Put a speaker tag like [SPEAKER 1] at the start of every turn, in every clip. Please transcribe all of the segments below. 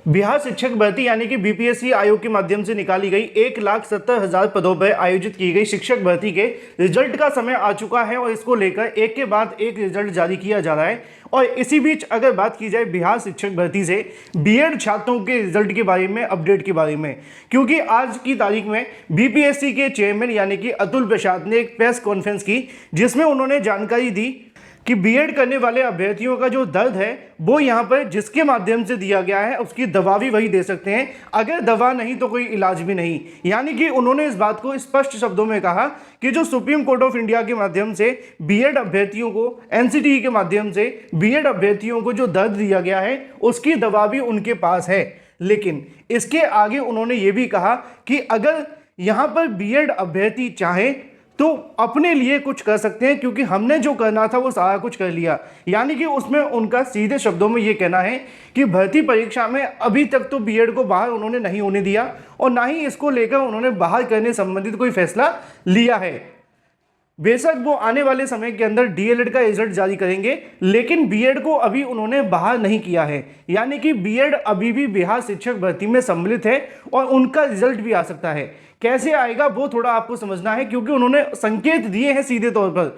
[SPEAKER 1] बिहार शिक्षक भर्ती यानी कि बीपीएससी आयोग के माध्यम से निकाली गई 1,70,000 पदों पर आयोजित की गई शिक्षक भर्ती के रिजल्ट का समय आ चुका है और इसको लेकर एक के बाद एक रिजल्ट जारी किया जा रहा है। और इसी बीच अगर बात की जाए बिहार शिक्षक भर्ती से बीएड छात्रों के रिजल्ट के बारे में, अपडेट के बारे में, क्योंकि आज की तारीख में बीपीएससी के चेयरमैन यानी कि अतुल प्रसाद ने एक प्रेस कॉन्फ्रेंस की जिसमें उन्होंने जानकारी दी कि बीएड करने वाले अभ्यर्थियों का जो दर्द है वो यहाँ पर जिसके माध्यम से दिया गया है उसकी दवा भी वही दे सकते हैं, अगर दवा नहीं तो कोई इलाज भी नहीं। यानी कि उन्होंने इस बात को स्पष्ट शब्दों में कहा कि जो सुप्रीम कोर्ट ऑफ इंडिया के माध्यम से बीएड अभ्यर्थियों को, एनसीटीई के माध्यम से बीएड अभ्यर्थियों को जो दर्द दिया गया है उसकी दवा भी उनके पास है। लेकिन इसके आगे उन्होंने ये भी कहा कि अगर यहाँ पर बीएड अभ्यर्थी चाहे तो अपने लिए कुछ कर सकते हैं, क्योंकि हमने जो करना था वो सारा कुछ कर लिया। यानी कि उसमें उनका सीधे शब्दों में ये कहना है कि भर्ती परीक्षा में अभी तक तो बीएड को बाहर उन्होंने नहीं होने दिया और ना ही इसको लेकर उन्होंने बाहर करने संबंधित कोई फैसला लिया है। बेशक वो आने वाले समय के अंदर डीएलएड का रिजल्ट जारी करेंगे, लेकिन बीएड को अभी उन्होंने बाहर नहीं किया है। यानी कि बीएड अभी भी बिहार शिक्षक भर्ती में सम्मिलित है और उनका रिजल्ट भी आ सकता है। कैसे आएगा वो थोड़ा आपको समझना है, क्योंकि उन्होंने संकेत दिए हैं सीधे तौर पर।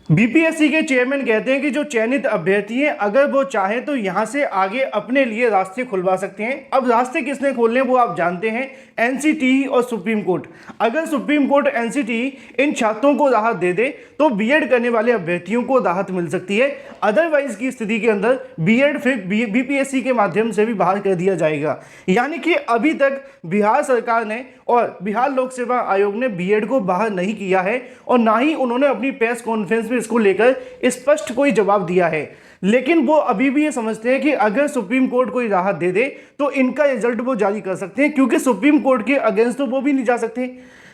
[SPEAKER 1] बीपीएससी के चेयरमैन कहते हैं कि जो चयनित अभ्यर्थी हैं अगर वो चाहें तो यहाँ से आगे अपने लिए रास्ते खुलवा सकते हैं। अब रास्ते किसने खोलने वो आप जानते हैं, एनसीटीई और सुप्रीम कोर्ट। अगर सुप्रीम कोर्ट, एनसीटीई इन छात्रों को राहत दे दे तो बीएड करने वाले अभ्यर्थियों को राहत मिल सकती है। अदरवाइज की स्थिति के अंदर बीएड फिर बीपीएससी के माध्यम से भी बाहर कर दिया जाएगा। यानी कि अभी तक बिहार सरकार ने और बिहार लोक सेवा आयोग ने बीएड को बाहर नहीं किया है और ना ही उन्होंने अपनी प्रेस कॉन्फ्रेंस में इसको लेकर स्पष्ट कोई जवाब दिया है। लेकिन वो अभी भी ये समझते हैं कि अगर सुप्रीम कोर्ट कोई राहत दे दे तो इनका रिजल्ट वो जारी कर सकते हैं, क्योंकि सुप्रीम कोर्ट के अगेंस्ट तो वो भी नहीं जा सकते।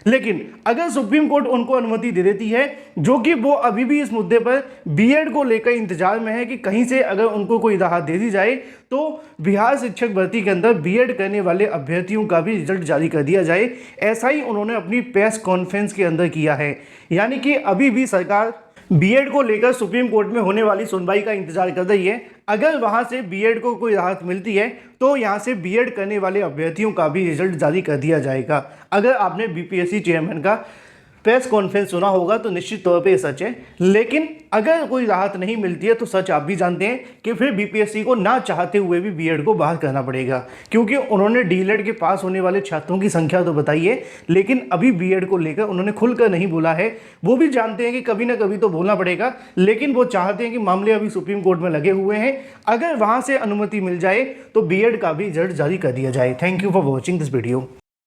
[SPEAKER 1] लेकिन अगर सुप्रीम कोर्ट उनको अनुमति दे देती है, जो कि वो अभी भी इस मुद्दे पर बीएड को लेकर इंतजार में है कि कहीं से अगर उनको कोई राहत दे दी जाए तो बिहार शिक्षक भर्ती के अंदर बीएड करने वाले अभ्यर्थियों का भी रिजल्ट जारी कर दिया जाए। ऐसा ही उन्होंने अपनी प्रेस कॉन्फ्रेंस के अंदर किया है। यानी कि अभी भी सरकार बीएड को लेकर सुप्रीम कोर्ट में होने वाली सुनवाई का इंतजार कर रही है। अगर वहां से बीएड को कोई राहत मिलती है तो यहां से बीएड करने वाले अभ्यर्थियों का भी रिजल्ट जारी कर दिया जाएगा। अगर आपने बीपीएससी चेयरमैन का प्रेस कॉन्फ्रेंस सुना होगा तो निश्चित तौर पे सच है। लेकिन अगर कोई राहत नहीं मिलती है तो सच आप भी जानते हैं कि फिर बीपीएससी को ना चाहते हुए भी बीएड को बाहर करना पड़ेगा, क्योंकि उन्होंने डीएलएड के पास होने वाले छात्रों की संख्या तो बताई है, लेकिन अभी बीएड को लेकर उन्होंने खुलकर नहीं बोला है। वो भी जानते हैं कि कभी ना कभी तो बोलना पड़ेगा, लेकिन वो चाहते हैं कि मामले अभी सुप्रीम कोर्ट में लगे हुए हैं, अगर वहाँ से अनुमति मिल जाए तो बीएड का भी रिजल्ट जारी कर दिया जाए। Thank you for watching this video.